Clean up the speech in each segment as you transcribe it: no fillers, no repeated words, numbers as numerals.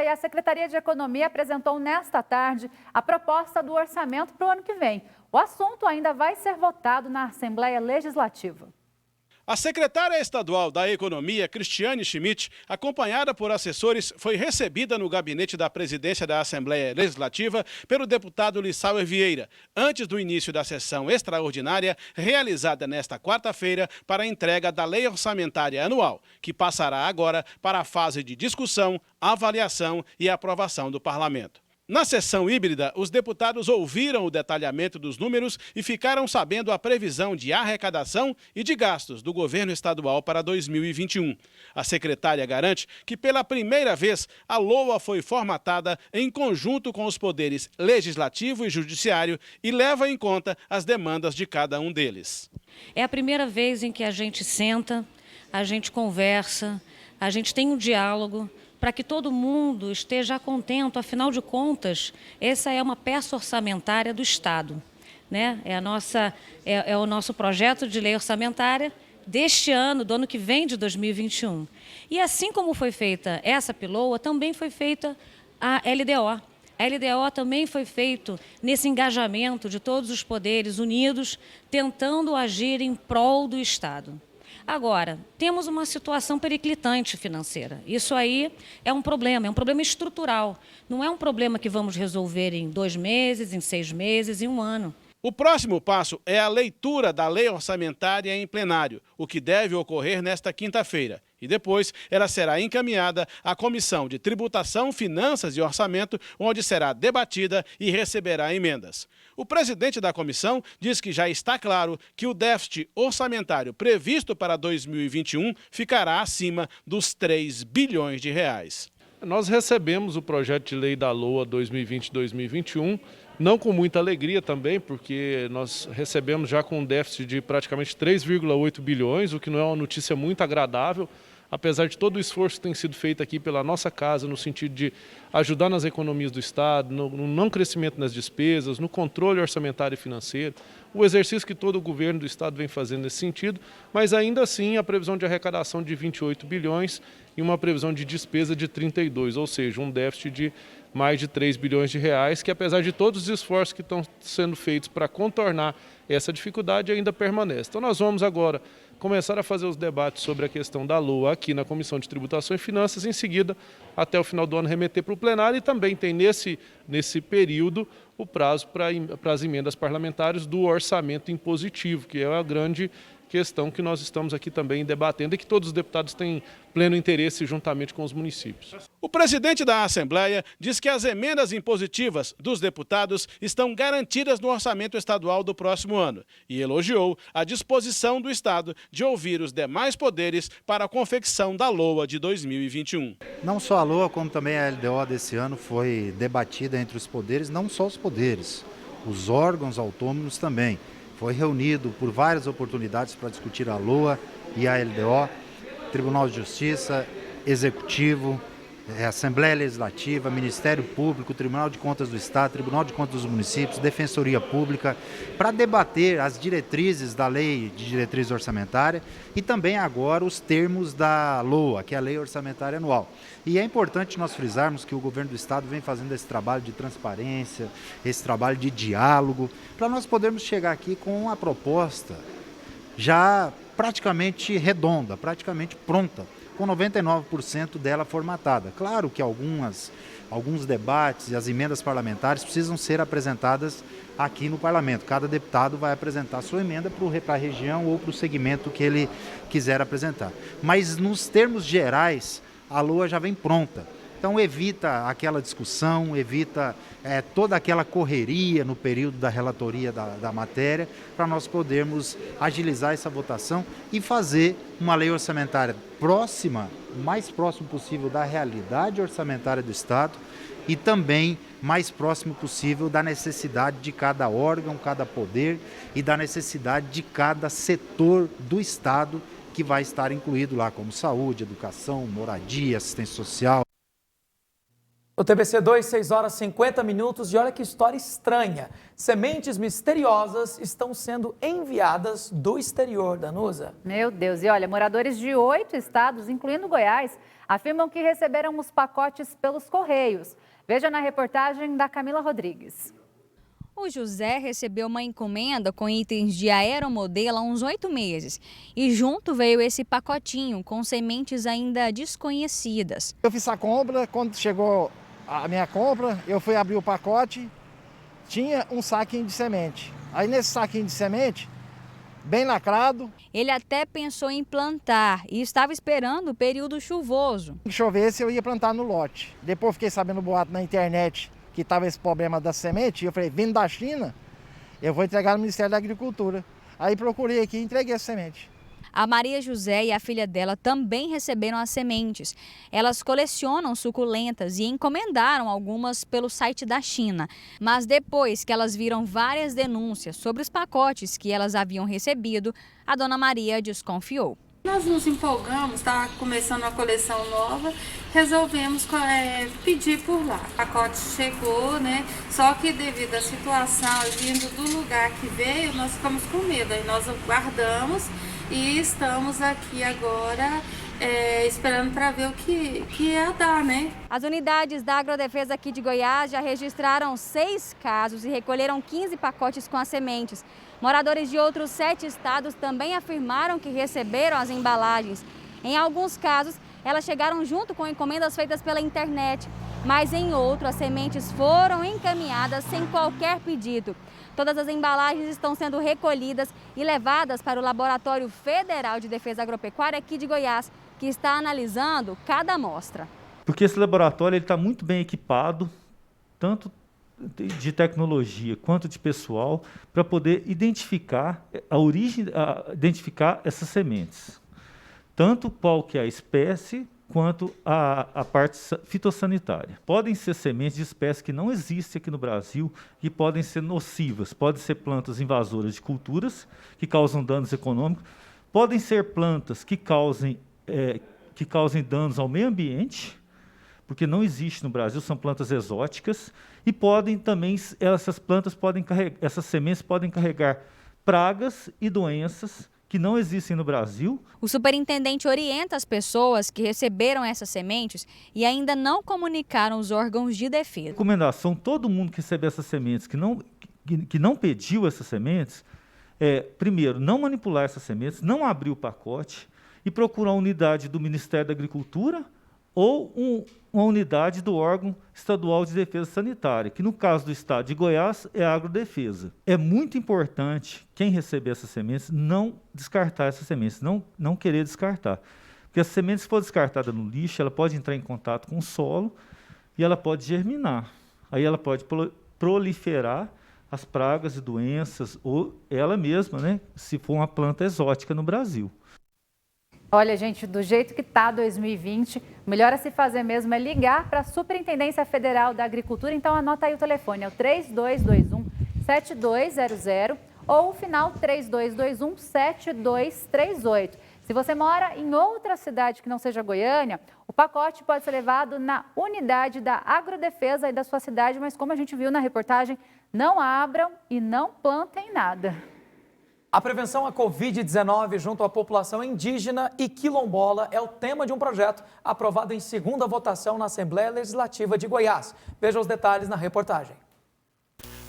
e a Secretaria de Economia apresentou nesta tarde a proposta do orçamento para o ano que vem. O assunto ainda vai ser votado na Assembleia Legislativa. A secretária estadual da Economia, Cristiane Schmidt, acompanhada por assessores, foi recebida no gabinete da presidência da Assembleia Legislativa pelo deputado Lissauer Vieira, antes do início da sessão extraordinária realizada nesta quarta-feira para a entrega da Lei Orçamentária Anual, que passará agora para a fase de discussão, avaliação e aprovação do Parlamento. Na sessão híbrida, os deputados ouviram o detalhamento dos números e ficaram sabendo a previsão de arrecadação e de gastos do governo estadual para 2021. A secretária garante que, pela primeira vez, a LOA foi formatada em conjunto com os poderes legislativo e judiciário e leva em conta as demandas de cada um deles. É a primeira vez em que a gente senta, a gente conversa, a gente tem um diálogo, para que todo mundo esteja contento. Afinal de contas, essa é uma peça orçamentária do Estado, né? É o nosso projeto de lei orçamentária deste ano, do ano que vem, de 2021. E assim como foi feita essa PILOA, também foi feita a LDO. A LDO também foi feito nesse engajamento de todos os poderes unidos, tentando agir em prol do Estado. Agora, temos uma situação periclitante financeira. Isso aí é um problema estrutural. Não é um problema que vamos resolver em 2 meses, em 6 meses, em 1 ano. O próximo passo é a leitura da lei orçamentária em plenário, o que deve ocorrer nesta quinta-feira. E depois ela será encaminhada à Comissão de Tributação, Finanças e Orçamento, onde será debatida e receberá emendas. O presidente da comissão diz que já está claro que o déficit orçamentário previsto para 2021 ficará acima dos 3 bilhões de reais. Nós recebemos o projeto de lei da LOA 2020-2021, não com muita alegria também, porque nós recebemos já com um déficit de praticamente 3,8 bilhões, o que não é uma notícia muito agradável, apesar de todo o esforço que tem sido feito aqui pela nossa casa, no sentido de ajudar nas economias do Estado, no não crescimento nas despesas, no controle orçamentário e financeiro, o exercício que todo o governo do Estado vem fazendo nesse sentido, mas ainda assim a previsão de arrecadação de 28 bilhões e uma previsão de despesa de 32, ou seja, um déficit de mais de 3 bilhões de reais, que apesar de todos os esforços que estão sendo feitos para contornar essa dificuldade, ainda permanece. Então nós vamos agora começar a fazer os debates sobre a questão da LOA aqui na Comissão de Tributação e Finanças, em seguida, até o final do ano, remeter para o plenário, e também tem nesse período o prazo para as emendas parlamentares do orçamento impositivo, que é a grande questão que nós estamos aqui também debatendo e que todos os deputados têm pleno interesse juntamente com os municípios. O presidente da Assembleia diz que as emendas impositivas dos deputados estão garantidas no orçamento estadual do próximo ano e elogiou a disposição do Estado de ouvir os demais poderes para a confecção da LOA de 2021. Não só a LOA, como também a LDO desse ano foi debatida entre os poderes, não só os poderes, os órgãos autônomos também. Foi reunido por várias oportunidades para discutir a LOA e a LDO, Tribunal de Justiça, Executivo, Assembleia Legislativa, Ministério Público, Tribunal de Contas do Estado, Tribunal de Contas dos Municípios, Defensoria Pública, para debater as diretrizes da Lei de Diretriz Orçamentária e também agora os termos da LOA, que é a Lei Orçamentária Anual. E é importante nós frisarmos que o governo do Estado vem fazendo esse trabalho de transparência, esse trabalho de diálogo, para nós podermos chegar aqui com uma proposta já praticamente redonda, praticamente pronta, com 99% dela formatada. Claro que alguns debates e as emendas parlamentares precisam ser apresentadas aqui no Parlamento. Cada deputado vai apresentar a sua emenda para a região ou para o segmento que ele quiser apresentar. Mas nos termos gerais, a LOA já vem pronta. Então evita aquela discussão, evita toda aquela correria no período da relatoria da matéria, para nós podermos agilizar essa votação e fazer uma lei orçamentária próxima, o mais próximo possível da realidade orçamentária do Estado e também mais próximo possível da necessidade de cada órgão, cada poder e da necessidade de cada setor do Estado que vai estar incluído lá, como saúde, educação, moradia, assistência social. O TBC 2, 6 horas 50 minutos e olha que história estranha. Sementes misteriosas estão sendo enviadas do exterior, Danusa. Meu Deus, e olha, moradores de 8 estados, incluindo Goiás, afirmam que receberam os pacotes pelos Correios. Veja na reportagem da Camila Rodrigues. O José recebeu uma encomenda com itens de aeromodelo há uns 8 meses. E junto veio esse pacotinho com sementes ainda desconhecidas. Eu fiz a compra, quando chegou a minha compra, eu fui abrir o pacote, tinha um saquinho de semente. Aí nesse saquinho de semente, bem lacrado. Ele até pensou em plantar e estava esperando o período chuvoso. Se chovesse, eu ia plantar no lote. Depois fiquei sabendo boato na internet que estava esse problema da semente. Eu falei, vindo da China, eu vou entregar no Ministério da Agricultura. Aí procurei aqui e entreguei a semente. A Maria José e a filha dela também receberam as sementes. Elas colecionam suculentas e encomendaram algumas pelo site da China. Mas depois que elas viram várias denúncias sobre os pacotes que elas haviam recebido, a dona Maria desconfiou. Nós nos empolgamos, estava começando uma coleção nova, resolvemos pedir por lá. O pacote chegou, né? Só que devido à situação, vindo do lugar que veio, nós ficamos com medo. Aí nós guardamos e estamos aqui agora esperando para ver o que ia dar, né? As unidades da Agrodefesa aqui de Goiás já registraram 6 casos e recolheram 15 pacotes com as sementes. Moradores de outros 7 estados também afirmaram que receberam as embalagens. Em alguns casos, elas chegaram junto com encomendas feitas pela internet, mas em outros as sementes foram encaminhadas sem qualquer pedido. Todas as embalagens estão sendo recolhidas e levadas para o Laboratório Federal de Defesa Agropecuária aqui de Goiás, que está analisando cada amostra. Porque esse laboratório está muito bem equipado, tanto de tecnologia quanto de pessoal, para poder identificar a origem, identificar essas sementes. Tanto qual que é a espécie, quanto a parte fitossanitária. Podem ser sementes de espécies que não existem aqui no Brasil e podem ser nocivas. Podem ser plantas invasoras de culturas, que causam danos econômicos. Podem ser plantas que causem danos ao meio ambiente, porque não existe no Brasil, são plantas exóticas. E podem também, essas sementes podem carregar pragas e doenças que não existem no Brasil. O superintendente orienta as pessoas que receberam essas sementes e ainda não comunicaram os órgãos de defesa. Recomendação: todo mundo que receber essas sementes, que não pediu essas sementes, primeiro, não manipular essas sementes, não abrir o pacote e procurar uma unidade do Ministério da Agricultura ou uma unidade do órgão estadual de defesa sanitária, que no caso do estado de Goiás é a Agrodefesa. É muito importante quem receber essas sementes não descartar essas sementes, não querer descartar. Porque as sementes, se for descartada no lixo, ela pode entrar em contato com o solo e ela pode germinar. Aí ela pode proliferar as pragas e doenças, ou ela mesma, né, se for uma planta exótica no Brasil. Olha, gente, do jeito que está 2020, o melhor a se fazer mesmo é ligar para a Superintendência Federal da Agricultura. Então, anota aí o telefone, é o 3221-7200 ou o final 3221-7238. Se você mora em outra cidade que não seja Goiânia, o pacote pode ser levado na unidade da Agrodefesa aí da sua cidade, mas como a gente viu na reportagem, não abram e não plantem nada. A prevenção à Covid-19 junto à população indígena e quilombola é o tema de um projeto aprovado em segunda votação na Assembleia Legislativa de Goiás. Veja os detalhes na reportagem.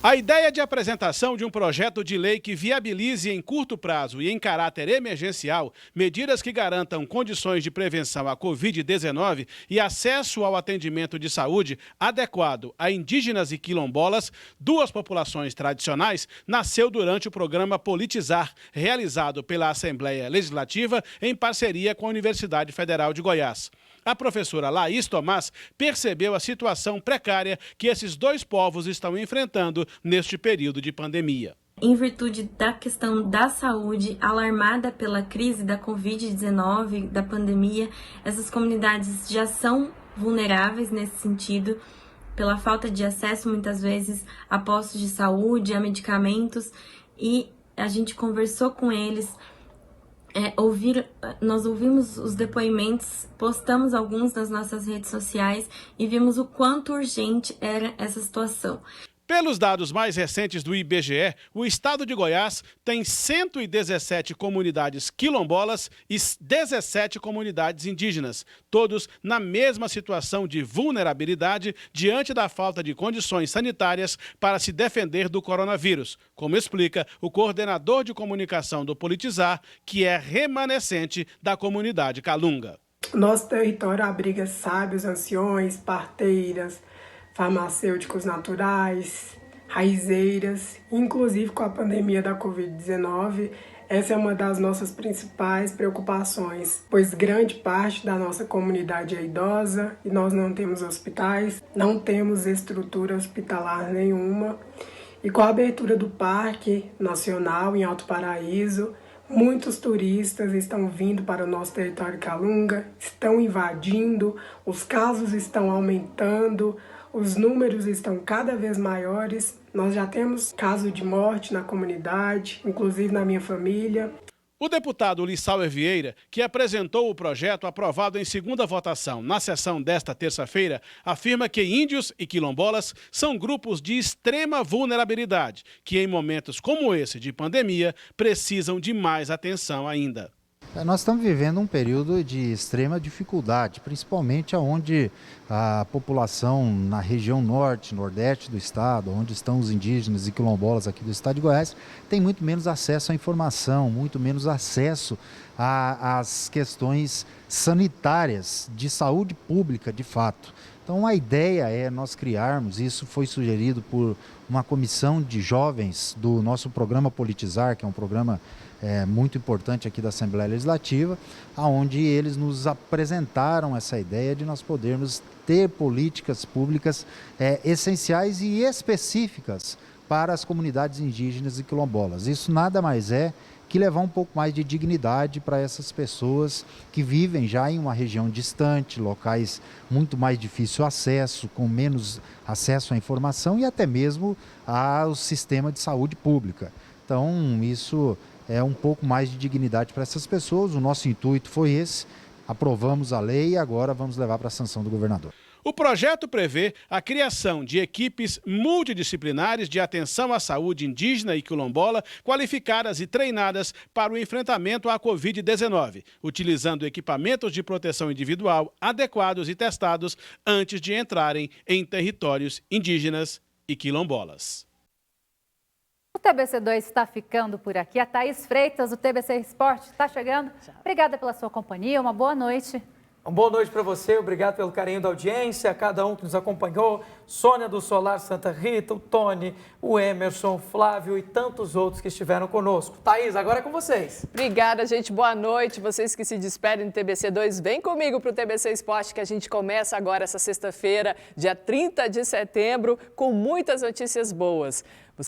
A ideia de apresentação de um projeto de lei que viabilize em curto prazo e em caráter emergencial medidas que garantam condições de prevenção à Covid-19 e acesso ao atendimento de saúde adequado a indígenas e quilombolas, duas populações tradicionais, nasceu durante o programa Politizar, realizado pela Assembleia Legislativa em parceria com a Universidade Federal de Goiás. A professora Laís Tomás percebeu a situação precária que esses dois povos estão enfrentando neste período de pandemia. Em virtude da questão da saúde alarmada pela crise da Covid-19, da pandemia, essas comunidades já são vulneráveis nesse sentido, pela falta de acesso muitas vezes a postos de saúde, a medicamentos, e a gente conversou com eles Nós ouvimos os depoimentos, postamos alguns nas nossas redes sociais e vimos o quanto urgente era essa situação. Pelos dados mais recentes do IBGE, o estado de Goiás tem 117 comunidades quilombolas e 17 comunidades indígenas, todos na mesma situação de vulnerabilidade diante da falta de condições sanitárias para se defender do coronavírus, como explica o coordenador de comunicação do Politizar, que é remanescente da comunidade Calunga. Nosso território abriga sábios, anciões, parteiras, farmacêuticos naturais, raizeiras, inclusive com a pandemia da Covid-19, essa é uma das nossas principais preocupações, pois grande parte da nossa comunidade é idosa e nós não temos hospitais, não temos estrutura hospitalar nenhuma. E com a abertura do Parque Nacional em Alto Paraíso, muitos turistas estão vindo para o nosso território Calunga, estão invadindo, os casos estão aumentando, os números estão cada vez maiores. Nós já temos caso de morte na comunidade, inclusive na minha família. O deputado Lissauer Vieira, que apresentou o projeto aprovado em segunda votação na sessão desta terça-feira, afirma que índios e quilombolas são grupos de extrema vulnerabilidade, que em momentos como esse de pandemia precisam de mais atenção ainda. Nós estamos vivendo um período de extrema dificuldade, principalmente onde a população na região norte, nordeste do estado, onde estão os indígenas e quilombolas aqui do estado de Goiás, tem muito menos acesso à informação, muito menos acesso às questões sanitárias, de saúde pública de fato. Então a ideia é nós criarmos, isso foi sugerido por uma comissão de jovens do nosso programa Politizar, que é um programa muito importante aqui da Assembleia Legislativa, onde eles nos apresentaram essa ideia de nós podermos ter políticas públicas essenciais e específicas para as comunidades indígenas e quilombolas. Isso nada mais é que levar um pouco mais de dignidade para essas pessoas que vivem já em uma região distante, locais muito mais difícil acesso, com menos acesso à informação e até mesmo ao sistema de saúde pública. Então, isso é um pouco mais de dignidade para essas pessoas. O nosso intuito foi esse, aprovamos a lei e agora vamos levar para a sanção do governador. O projeto prevê a criação de equipes multidisciplinares de atenção à saúde indígena e quilombola, qualificadas e treinadas para o enfrentamento à Covid-19, utilizando equipamentos de proteção individual adequados e testados antes de entrarem em territórios indígenas e quilombolas. O TBC2 está ficando por aqui. A Thaís Freitas, do TBC Esporte, está chegando. Obrigada pela sua companhia, uma boa noite. Uma boa noite para você, obrigado pelo carinho da audiência, a cada um que nos acompanhou, Sônia do Solar Santa Rita, o Tony, o Emerson, o Flávio e tantos outros que estiveram conosco. Thaís, agora é com vocês. Obrigada, gente, boa noite. Vocês que se despedem do TBC2, vem comigo para o TBC Esporte, que a gente começa agora essa sexta-feira, dia 30 de setembro, com muitas notícias boas.